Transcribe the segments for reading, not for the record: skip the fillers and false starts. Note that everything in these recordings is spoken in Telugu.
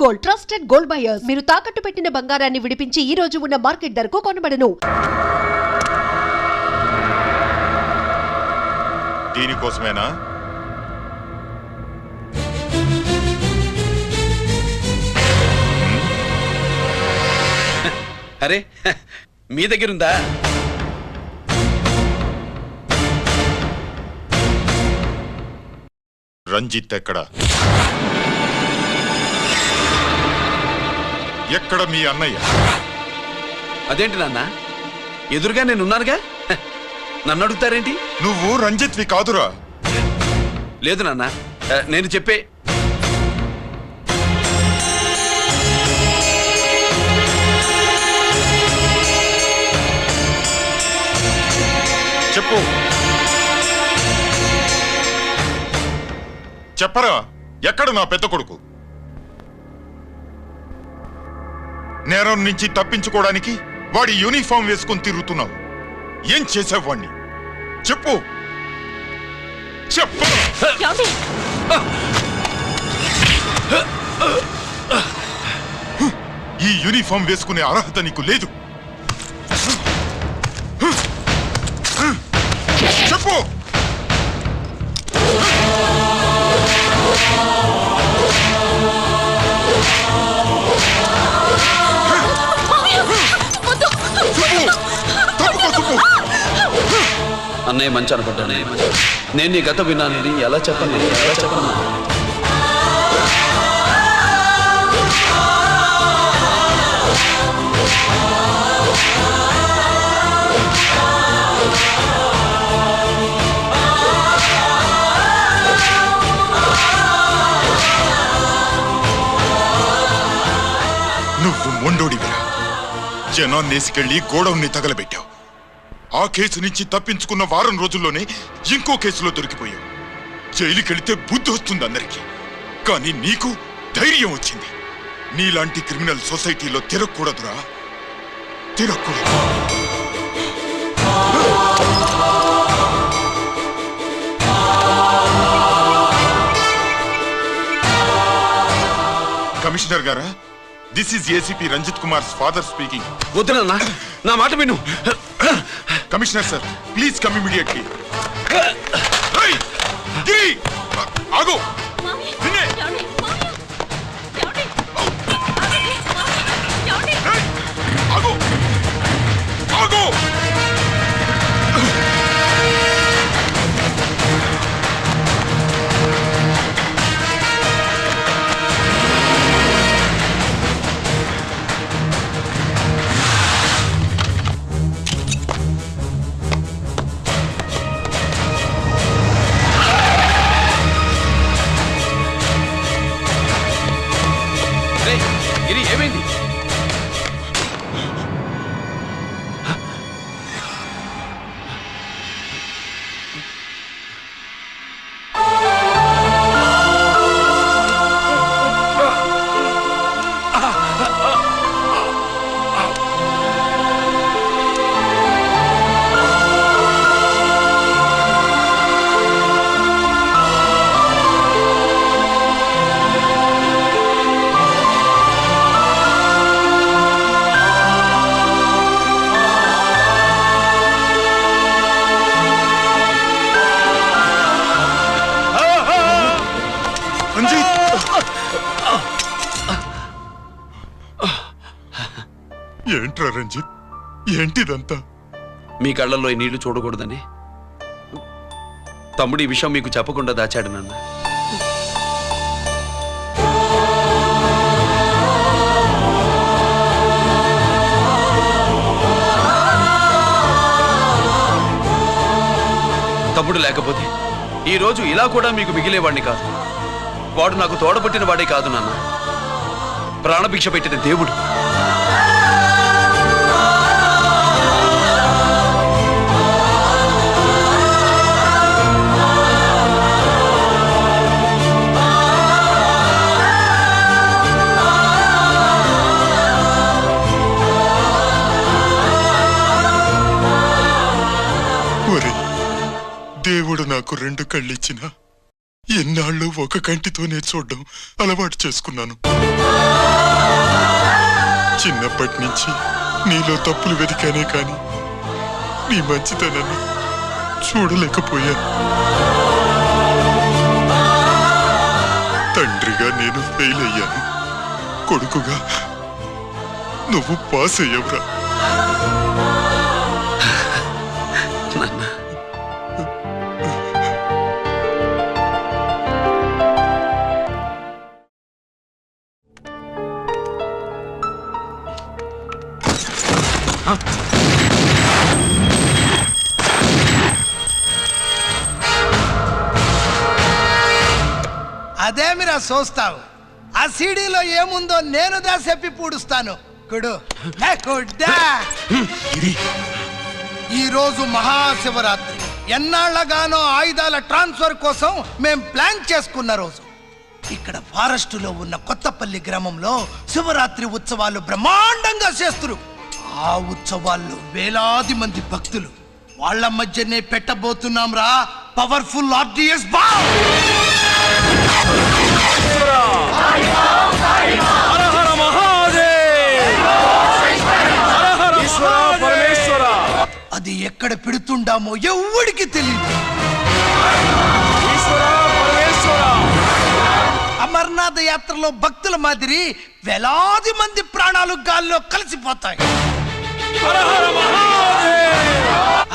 Gold, trusted gold buyers. మీరు తాకట్టు పెట్టిన బంగారాన్ని విడిపించి ఈ రోజు ఉన్న మార్కెట్ ధరకు కొనబడను. దీనికోసమేనా? అరే మీ దగ్గరుందా? రంజిత్ ఎక్కడ? ఎక్కడ మీ అన్నయ్య? అదేంటి నాన్న, ఎదురుగా నేనున్నానుగా, నన్ను అడుగుతారేంటి? నువ్వు రంజిత్వి కాదురా. లేదు నాన్న, నేను చెప్పే. చెప్పు, చెప్పరా, ఎక్కడ నా పెద్ద కొడుకు? నేరం నుంచి తప్పించుకోవడానికి వాడి యూనిఫామ్ వేసుకొని తిరుగుతున్నావు. ఏం చేసావు వాణ్ణి? చెప్పు, చెప్పు. ఈ యూనిఫామ్ వేసుకునే అర్హత నీకు లేదు. చెప్పు. అన్నయ్య మంచి అనుకుంటానే. నేను నీ గత విన్నానని ఎలా చెప్పను? నువ్వు మొండోడివిరా. జనాన్నేసుకెళ్లి గోడౌన్ని తగలబెట్టావు. ఆ కేసు నుంచి తప్పించుకున్న వారం రోజుల్లోనే ఇంకో కేసులో దొరికిపోయావు. జైలుకెళ్తే బుద్ధి వస్తుంది అందరికీ, కానీ నీకు ధైర్యం వచ్చింది. నీలాంటి క్రిమినల్ సొసైటీలో తిరగకూడదురా, తిరగకూడదు. కమిషనర్ గారా, this is ACP Ranjith Kumar father speaking. వద్దునన్నా, నా మాట విను. Commissioner sir, please come immediately. ఆగు. ఆగు. ఆగు. ఇది ఏమైంది? ఏంట్రా రంజిత్, ఏంటిదంతా? మీ కళ్ళల్లో ఈ నీళ్లు చూడకూడదని తమ్ముడు ఈ విషయం మీకు చెప్పకుండా దాచాడు నాన్న. తమ్ముడు లేకపోతే ఈ రోజు ఇలా కూడా మీకు మిగిలేవాడిని కాదు. వాడు నాకు తోడబుట్టిన వాడే కాదు నాన్న, ప్రాణభిక్ష పెట్టిన దేవుడు. దేవుడు నాకు 2 కళ్ళిచ్చినా ఎన్నాళ్ళు ఒక కంటితోనే చూడడం అలవాటు చేసుకున్నాను. చిన్నప్పటి నుంచి నీలో తప్పులు వెతికానే కాని నీ మంచితనాన్ని చూడలేకపోయాను. తండ్రిగా నేను ఫెయిల్ అయ్యాను. కొడుకుగా నువ్వు పాస్ అయ్యవురా. అదేమిరా చూస్తావు? ఆ సీడీలో ఏముందో నేను దాసెప్పి పూడుస్తాను. కుడు ఈ రోజు మహాశివరాత్రి. ఎన్నాళ్లగానో ఆయుధాల ట్రాన్స్ఫర్ కోసం మేం ప్లాన్ చేసుకున్న రోజు. ఇక్కడ ఫారెస్టులో ఉన్న కొత్తపల్లి గ్రామంలో శివరాత్రి ఉత్సవాలు బ్రహ్మాండంగా చేస్తున్నారు. ఆ ఉత్సవాల్లో వేలాది మంది భక్తులు. వాళ్ళ మధ్యనే పెట్టబోతున్నాం రా పవర్ఫుల్ ఆర్డిఎస్ బాంబ్. అది ఎక్కడ పెడుతుండామో ఎవడికి తెలియదు. అమర్నాథ్ యాత్రలో భక్తుల మాదిరి వేలాది మంది ప్రాణాలు గాల్లో కలిసిపోతాయి.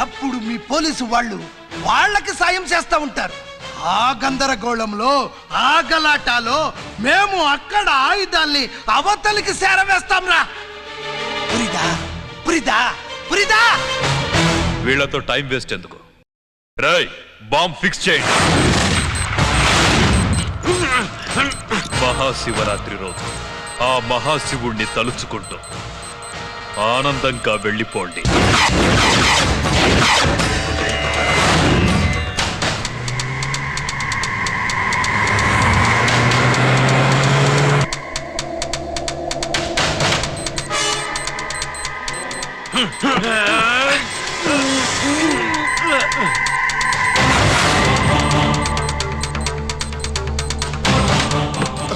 అప్పుడు మీ పోలీసు వాళ్ళు వాళ్ళకి సాయం చేస్తా ఉంటారు. ఆ గందరగోళంలో ఆ గలాటాలో మేము అక్కడ ఆయుధాల్ని అవతలికి చేరవేస్తాం రా. పురిదా పురిదా పురిదా. వీళ్లతో టైం వేస్ట్ ఎందుకు? రై బాంబ్ ఫిక్స్ చేయండి. మహాశివరాత్రి రోజు ఆ మహాశివుణ్ణి తలుచుకుంటూ ఆనందంగా వెళ్ళిపోండి.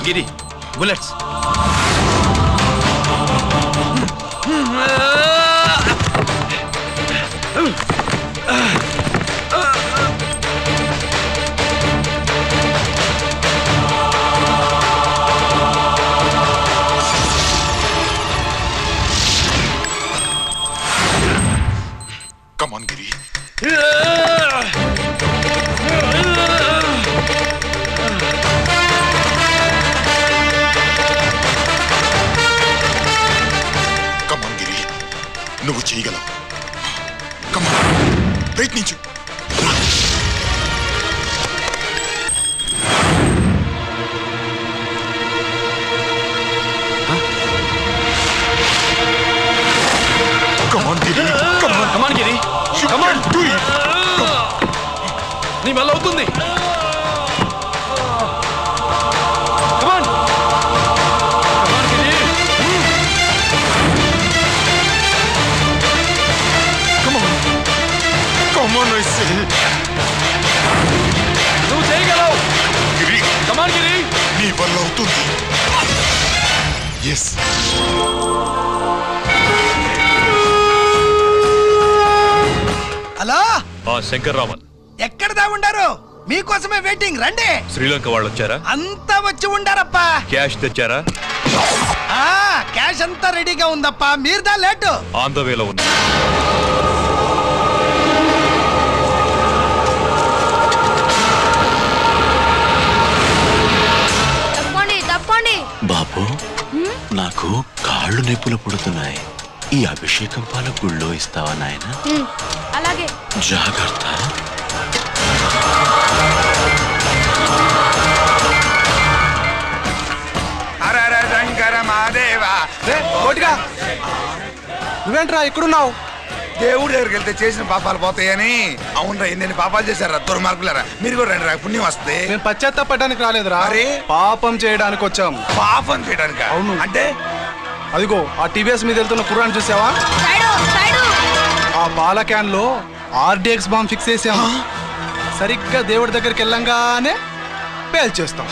గిరి bullets. Come on, Giri. Come on, Giri. నువ్వు చేయగలవు. Come on. ప్రయత్నించు. Come on, Giri. Come on. Come on Giri, You come on. can do it. నీ వల్ల అవుతుంది. కమాన్ కమాన్ గిరి. Come on. Come on, I say. నువ్వు చేయగలవు. గిరి, కమాన్ గిరి. నీ వల్ల అవుతుంది. ఎస్. హలో, ఆ శంకర్రామన్ ఎక్కడ దా ఉండారు? మీకోసమే వెయిటింగ్. రండి. శ్రీలంక వాళ్ళు వచ్చారా? అంతా వచ్చి ఉండారప్పా. క్యాష్ తెచ్చారా? క్యాష్ అంతా రెడీగా ఉందప్పా. మీరుదా లేటు. ఆన్ ద వేలో ఉంది. తప్పండి. బాబు, నాకు కాళ్ళు నొప్పులు పుడుతున్నాయి. ఈ అభిషేకం పాల గుళ్ళో ఇస్తావా నాయన? అలాగే. జాగ్రత్త. నువ్వేంట్రా ఇక్కడున్నావు? దేవుడి దగ్గరికి వెళ్తే చేసిన పాపాలు పోతాయని. అవునరా, ఎన్ని పాపాలు చేశారా దుర్మార్గులారా. మీరు కూడా రండి రా, పుణ్యం వస్తే. నేను పశ్చాత్తాపడడానికి రాలేదురా, మరి? పాపం చేయడానికి వచ్చాం. పాపం చేయడానిక? అవును. అంటే అదిగో ఆ టీవీఎస్ మీద వెళ్తున్న కుర్రాన్ని చూసావా? ఆ పాల క్యాన్ లో ఆర్డిఎక్స్ బాంబ్ ఫిక్స్ చేసాం. సరిగ్గా దేవుడి దగ్గరికి వెళ్ళంగానే పేల్చేస్తాం.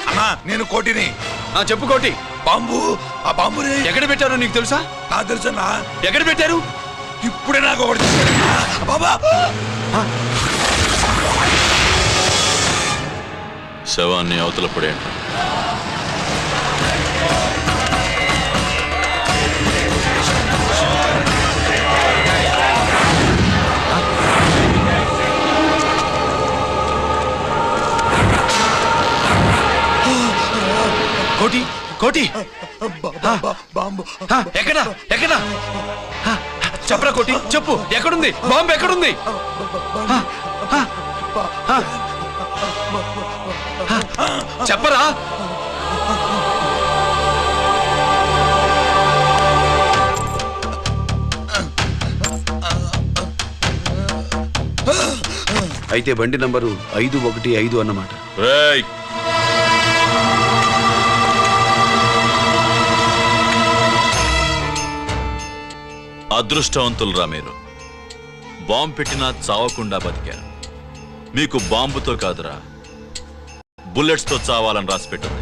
అన్నా నేను కోటిని. చెప్పు కోటి. బాంబు, ఆ బాంబుని ఎక్కడ పెట్టారో నీకు తెలుసా? నాకు తెలుసన్నా. ఎక్కడ పెట్టారు? ఇప్పుడే నాకు ఒకటి తీసుకెళ్ళన్నా. బాబా శవాన్ని అవతల పడేయండి. కోటి కోటి బాంబు ఎక్కడా ఎక్కడా చెప్పరా కోటి, చెప్పు ఎక్కడుంది బాంబు? ఎక్కడుంది? చెప్పరా. అయితే బండి నంబరు 515 అన్నమాట. రేయ్, అదృష్టవంతులరా మీరు. బాంబు పెట్టినా చావకుండా బతికారు. మీకు బాంబుతో కాదురా, బుల్లెట్స్తో చావాలని రాసి పెట్టింది.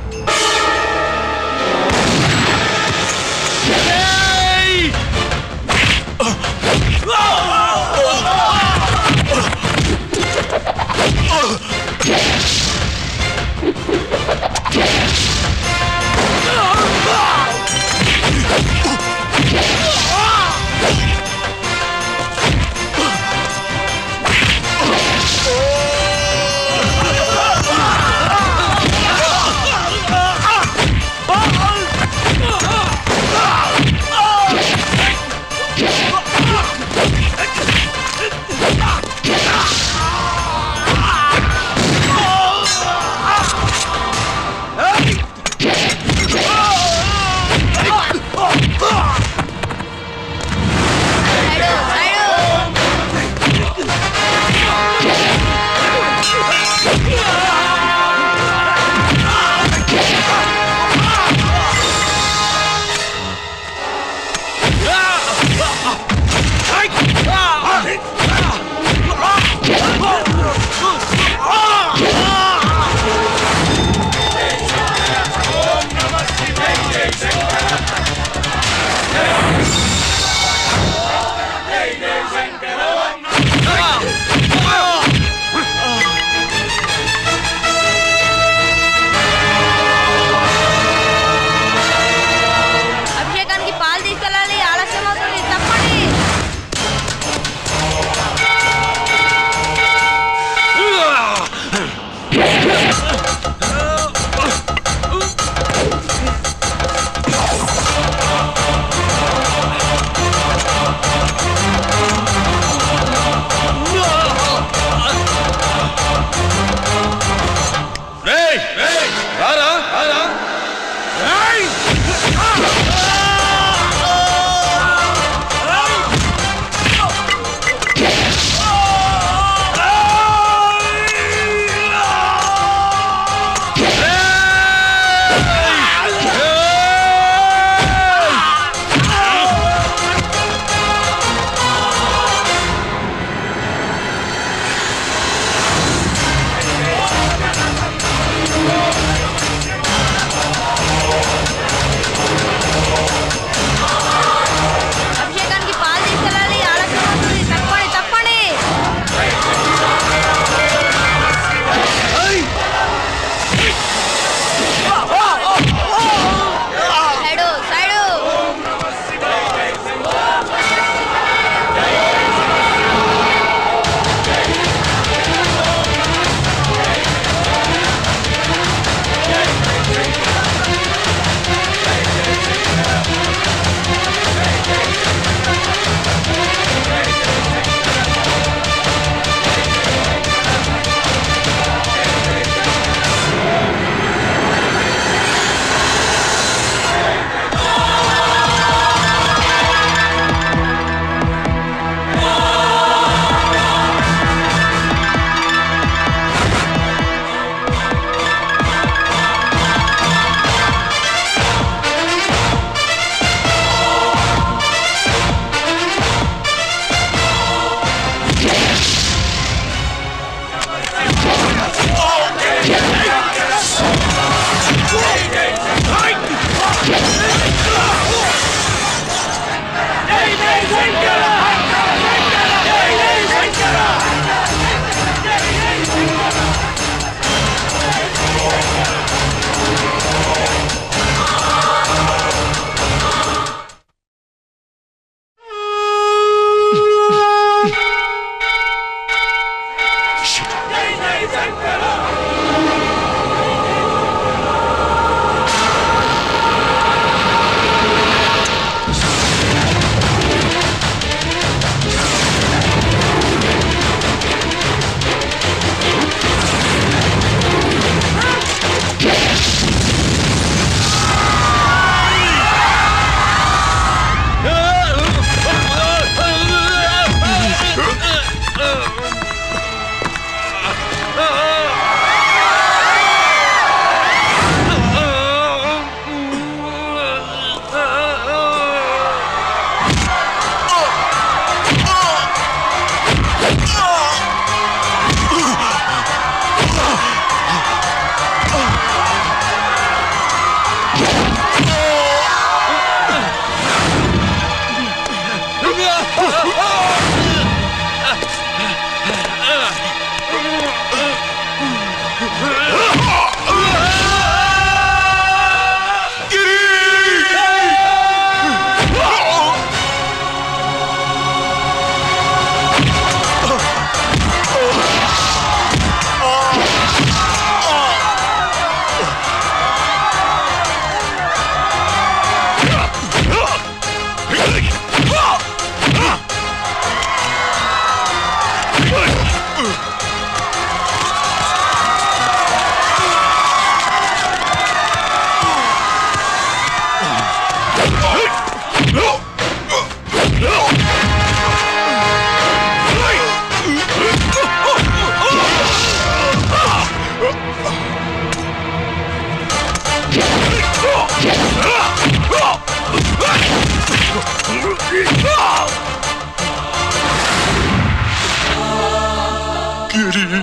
గిరి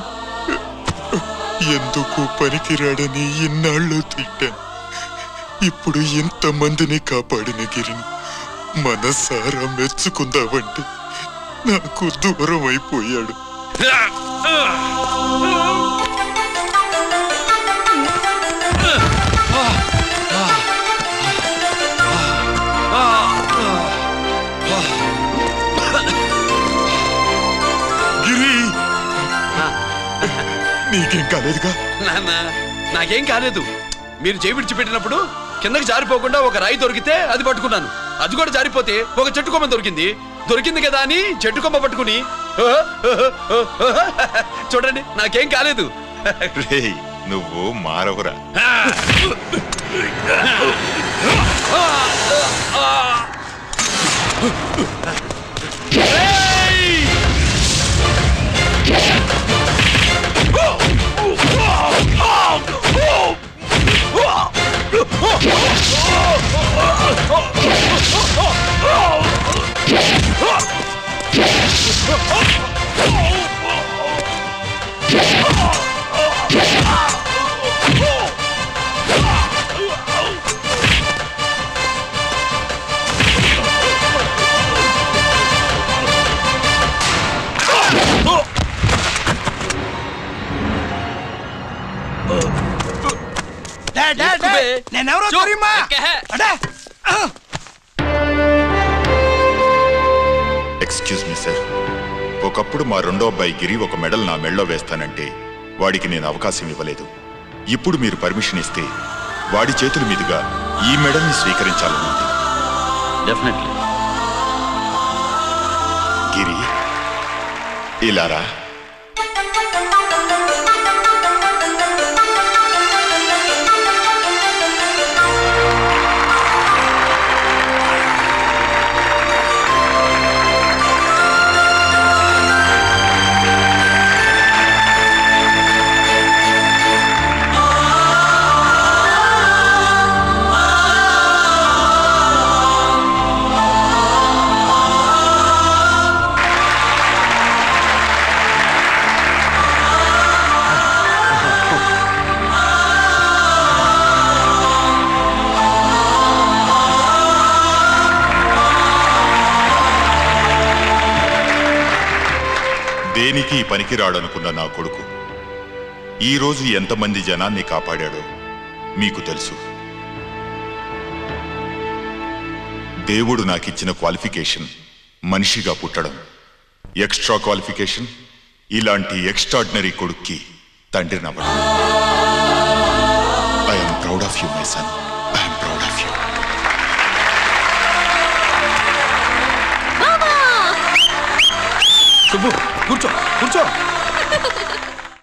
ఎందుకు పనికిరాడని ఇన్నాళ్ళు తిట్టాను. ఇప్పుడు ఇంతమందిని కాపాడిన గిరిని మనసారా మెచ్చుకుందామంటే నాకు దూరం అయిపోయాడు. గిరి, నీకేం కాలేదుగా? నాకేం కాలేదు. మీరు చేయి విడిచిపెట్టినప్పుడు కిందకి జారిపోకుండా ఒక రాయి దొరికితే అది పట్టుకున్నాను. అది కూడా జారిపోతే ఒక చెట్టు కొమ్మ దొరికింది కదా అని చెట్టు కొమ్మ పట్టుకుని చూడండి, నాకేం కాలేదు. రేయ్, నువ్వు మారవురా. నేనెవరో తెలియమా? ఎక్స్క్యూజ్ మీ సార్, ఒకప్పుడు మా రెండో అబ్బాయి గిరి ఒక మెడల్ నా మెడలో వేస్తానంటే వాడికి నేను అవకాశం ఇవ్వలేదు. ఇప్పుడు మీరు పర్మిషన్ ఇస్తే వాడి చేతుల మీదుగా ఈ మెడల్ని స్వీకరించాలనుంది. డెఫినెట్లీ. గిరి, ఇలారా. దేనికి పనికిరాడనుకున్న నా కొడుకు ఈరోజు ఎంతమంది జనాన్ని కాపాడాడో మీకు తెలుసు. దేవుడు నాకిచ్చిన క్వాలిఫికేషన్ మనిషిగా పుట్టడం. ఎక్స్ట్రా క్వాలిఫికేషన్ ఇలాంటి ఎక్స్ట్రాడినరీ కొడుక్కి తండ్రి నవ్వడం. I'm proud of you my son, I'm proud of you. Subbu కూర్చో కూర్చో.